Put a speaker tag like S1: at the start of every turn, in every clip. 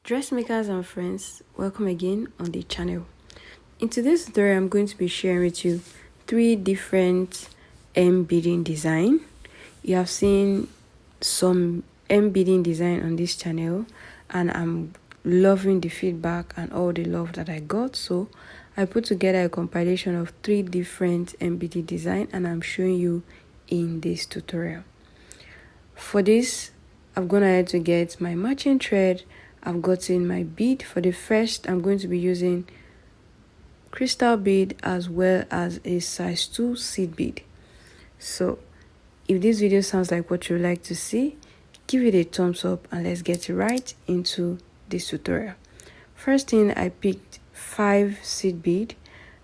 S1: Dressmakers and friends, welcome again on the channel. In today's tutorial, I'm going to be sharing with you 3 different beading design. You have seen some beading design on this channel and I'm loving the feedback and all the love that I got. So I put together a compilation of 3 different beading design and I'm showing you in this tutorial. For this, I've gone ahead to get my matching thread. I've gotten my bead. For the first, I'm going to be using crystal bead as well as a size 2 seed bead. So if this video sounds like what you'd like to see, give it a thumbs up and let's get right into this tutorial. First thing, I picked 5 seed bead.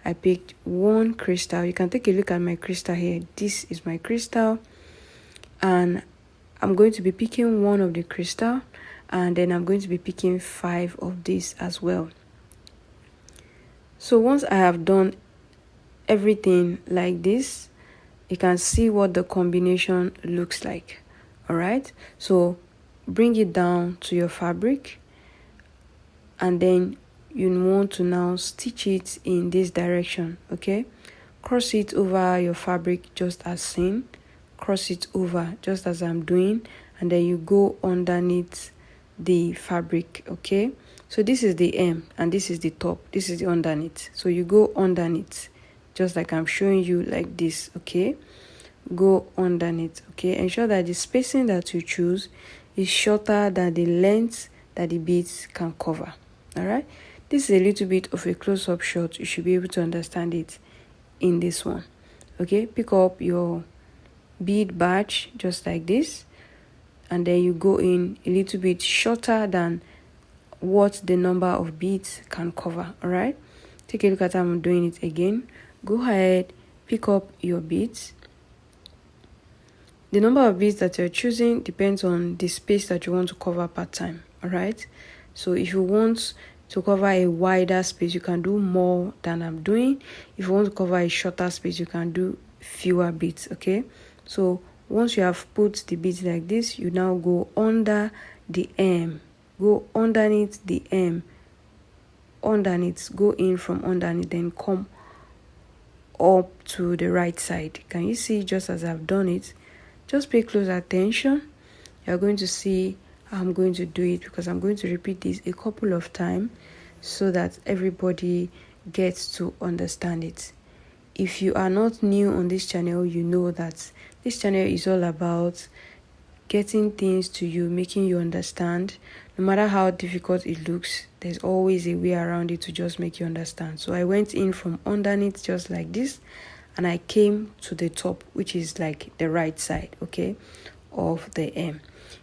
S1: I picked 1 crystal. You can take a look at my crystal here. This is my crystal and I'm going to be picking 1 of the crystal and then I'm going to be picking 5 of this as well. So once I have done everything like this, you can see what the combination looks like. All right, so bring it down to your fabric and then you want to now stitch it in this direction. Okay, cross it over your fabric just as seen, cross it over just as I'm doing, and then you go underneath the fabric. Okay, so this is the hem and this is the top, this is the underneath, so you go underneath just like I'm showing you like this. Okay, go underneath. Okay, ensure that the spacing that you choose is shorter than the length that the beads can cover. All right, this is a little bit of a close-up shot. You should be able to understand it in this one. Okay, pick up your bead batch just like this and then you go in a little bit shorter than what the number of beads can cover. All right, take a look at how I'm doing it again. Go ahead, pick up your beads. The number of beads that you're choosing depends on the space that you want to cover per time. All right, so if you want to cover a wider space, you can do more than I'm doing. If you want to cover a shorter space, you can do fewer beads. Okay, so once you have put the beads like this, you now go under the hem, go underneath the hem, underneath, go in from underneath, then come up to the right side. Can you see just as I've done it? Just pay close attention. You're going to see how I'm going to do it because I'm going to repeat this a couple of times so that everybody gets to understand it. If you are not new on this channel, you know that this channel is all about getting things to you, making you understand. No matter how difficult it looks, there's always a way around it to just make you understand. So I went in from underneath just like this and I came to the top, which is like the right side, okay, of the hem.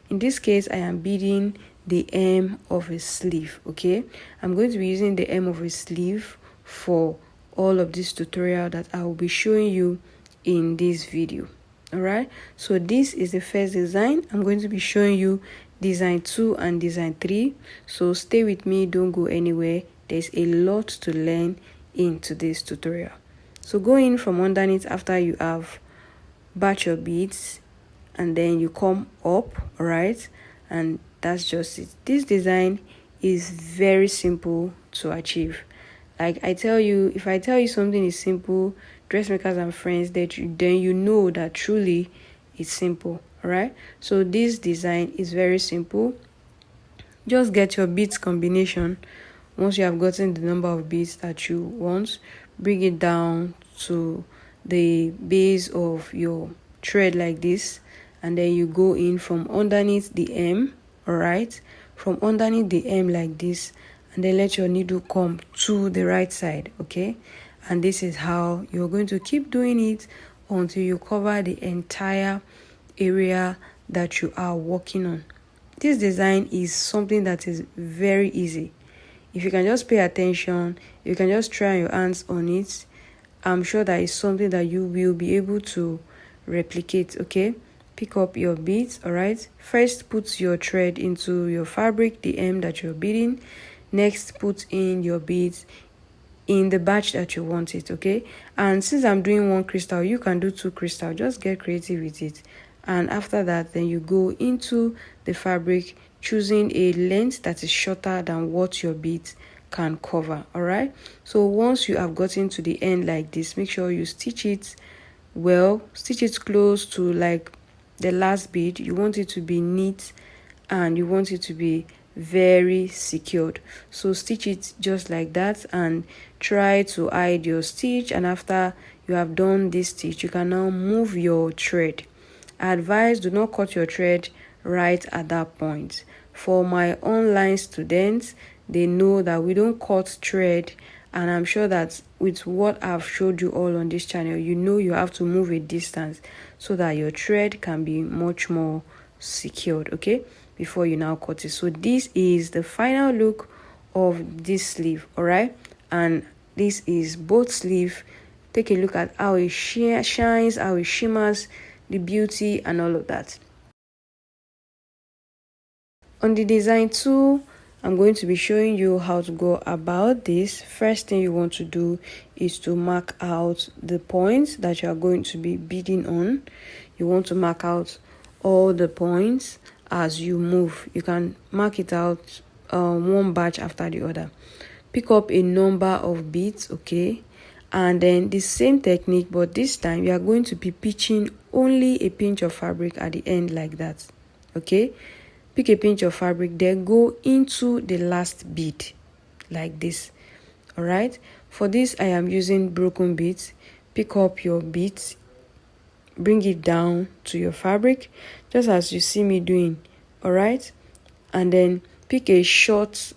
S1: In this case, I am beading the hem of a sleeve. Okay, I'm going to be using the hem of a sleeve for all of this tutorial that I will be showing you in this video. All right, so this is the first design. I'm going to be showing you design 2 and design 3, so stay with me, don't go anywhere. There's a lot to learn into this tutorial. So go in from underneath after you have batch your beads and then you come up. All right, and that's just it. This design is very simple to achieve. Like I tell you, if I tell you something is simple, dressmakers and friends, then you know that truly it's simple. All right, so this design is very simple. Just get your beads combination. Once you have gotten the number of beads that you want, bring it down to the base of your thread like this, and then you go in from underneath the hem. All right, from underneath the hem like this, and then let your needle come to the right side. Okay, and this is how you're going to keep doing it until you cover the entire area that you are working on. This design is something that is very easy. If you can just pay attention, you can just try your hands on it, I'm sure that is something that you will be able to replicate. Okay, pick up your beads. All right, first put your thread into your fabric, the hem that you're beading. Next, put in your beads in the batch that you want it. Okay, and since I'm doing 1 crystal, you can do 2 crystal. Just get creative with it. And after that, then you go into the fabric choosing a length that is shorter than what your beads can cover. All right, so once you have gotten to the end like this, make sure you stitch it well, stitch it close to like the last bead. You want it to be neat and you want it to be very secured, so stitch it just like that and try to hide your stitch. And after you have done this stitch, you can now move your thread. I advise do not cut your thread right at that point. For my online students, they know that we don't cut thread, and I'm sure that with what I've showed you all on this channel, you know you have to move a distance so that your thread can be much more secured, okay, before you now cut it. So this is the final look of this sleeve, all right, and this is both sleeve. Take a look at how it shines, how it shimmers, the beauty and all of that. On the design tool, I'm going to be showing you how to go about this. First thing you want to do is to mark out the points that you are going to be beading on. You want to mark out all the points as you move. You can mark it out one batch after the other. Pick up a number of beads, okay, and then the same technique, but this time you are going to be pitching only a pinch of fabric at the end like that, okay. Pick a pinch of fabric, then go into the last bead like this. All right, for this I am using broken beads. Pick up your beads, bring it down to your fabric just as you see me doing. All right, and then pick a short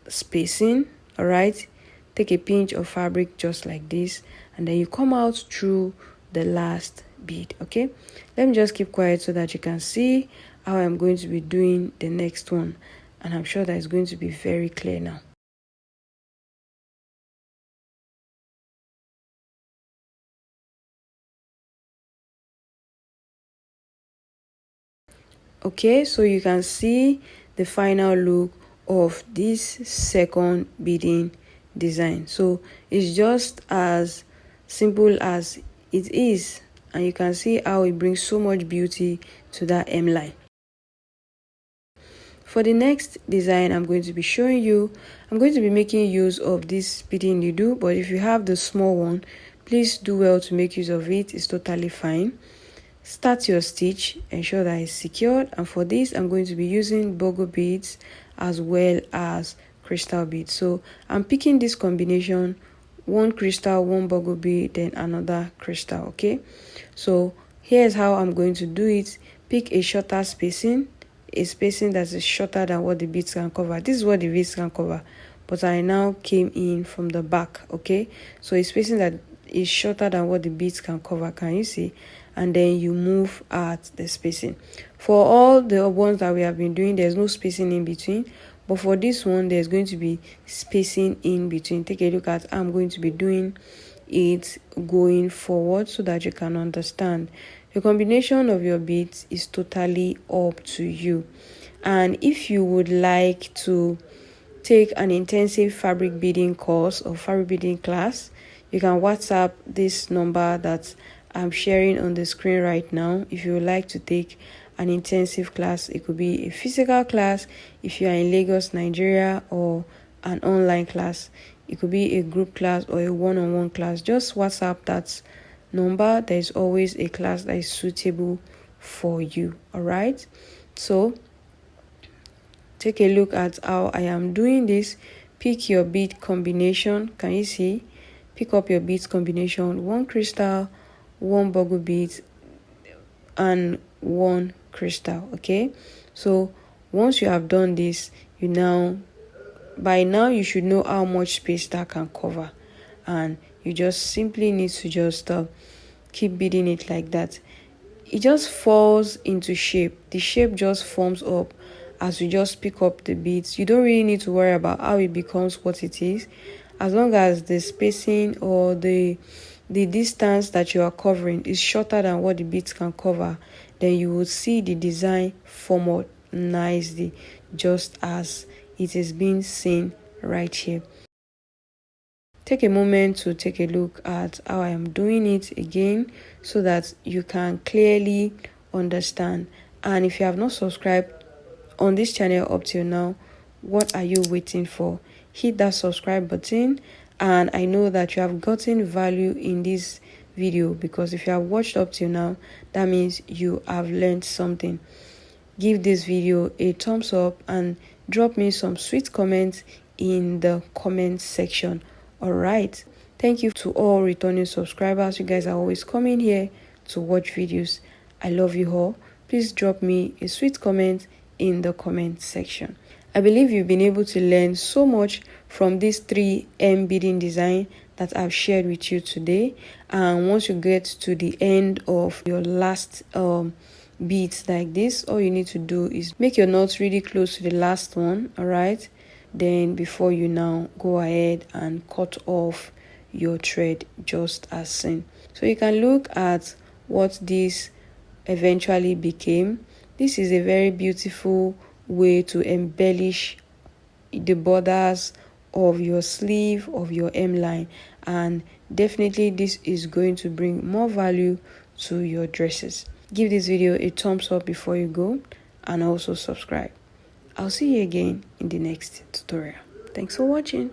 S1: spacing. All right, take a pinch of fabric just like this, and then you come out through the last bead. Okay, let me just keep quiet so that you can see how I'm going to be doing the next one, and I'm sure that it's going to be very clear now. Okay, so you can see the final look of this second beading design. So it's just as simple as it is, and you can see how it brings so much beauty to that M line. For the next design I'm going to be showing you, I'm going to be making use of this beading needle, but if you have the small one, please do well to make use of it. It's totally fine. Start your stitch, ensure that it's secured, and for this I'm going to be using bogo beads as well as crystal beads. So I'm picking this combination, one crystal, one bogo bead, then another crystal. Okay, so here's how I'm going to do it. Pick a shorter spacing, a spacing that is shorter than what the beads can cover. This is what the beads can cover, but I now came in from the back. Okay, so a spacing that is shorter than what the beads can cover. Can you see? And then you move at the spacing. For all the ones that we have been doing, there's no spacing in between, but for this one there's going to be spacing in between. Take a look at how I'm going to be doing it going forward so that you can understand. The combination of your beads is totally up to you, and if you would like to take an intensive fabric beading course or fabric beading class, you can WhatsApp this number that I'm sharing on the screen right now. If you would like to take an intensive class, it could be a physical class if you are in Lagos, Nigeria, or an online class. It could be a group class or a one-on-one class. Just WhatsApp that number. There is always a class that is suitable for you. All right, so take a look at how I am doing this. Pick your bead combination. Can you see? Pick up your beads combination, one crystal, one bogo bead, and one crystal. Okay, so once you have done this, by now you should know how much space that can cover, and you just simply need to just keep beading it like that. It just falls into shape. The shape just forms up as you just pick up the beads. You don't really need to worry about how it becomes what it is, as long as the spacing or the distance that you are covering is shorter than what the beads can cover. Then you will see the design form out nicely, just as it is being seen right here. Take a moment to take a look at how I am doing it again so that you can clearly understand. And if you have not subscribed on this channel up till now, what are you waiting for? Hit that subscribe button, and I know that you have gotten value in this video, because if you have watched up till now, that means you have learned something. Give this video a thumbs up and drop me some sweet comments in the comment section. All right, thank you to all returning subscribers. You guys are always coming here to watch videos. I love you all. Please drop me a sweet comment in the comment section. I believe you've been able to learn so much from these 3 beading design that I've shared with you today. And once you get to the end of your last beads like this, all you need to do is make your knots really close to the last one. All right, then before you now go ahead and cut off your thread just as seen. So you can look at what this eventually became. This is a very beautiful way to embellish the borders of your sleeve, of your hemline, and definitely this is going to bring more value to your dresses. Give this video a thumbs up before you go, and also subscribe. I'll see you again in the next tutorial. Thanks for watching.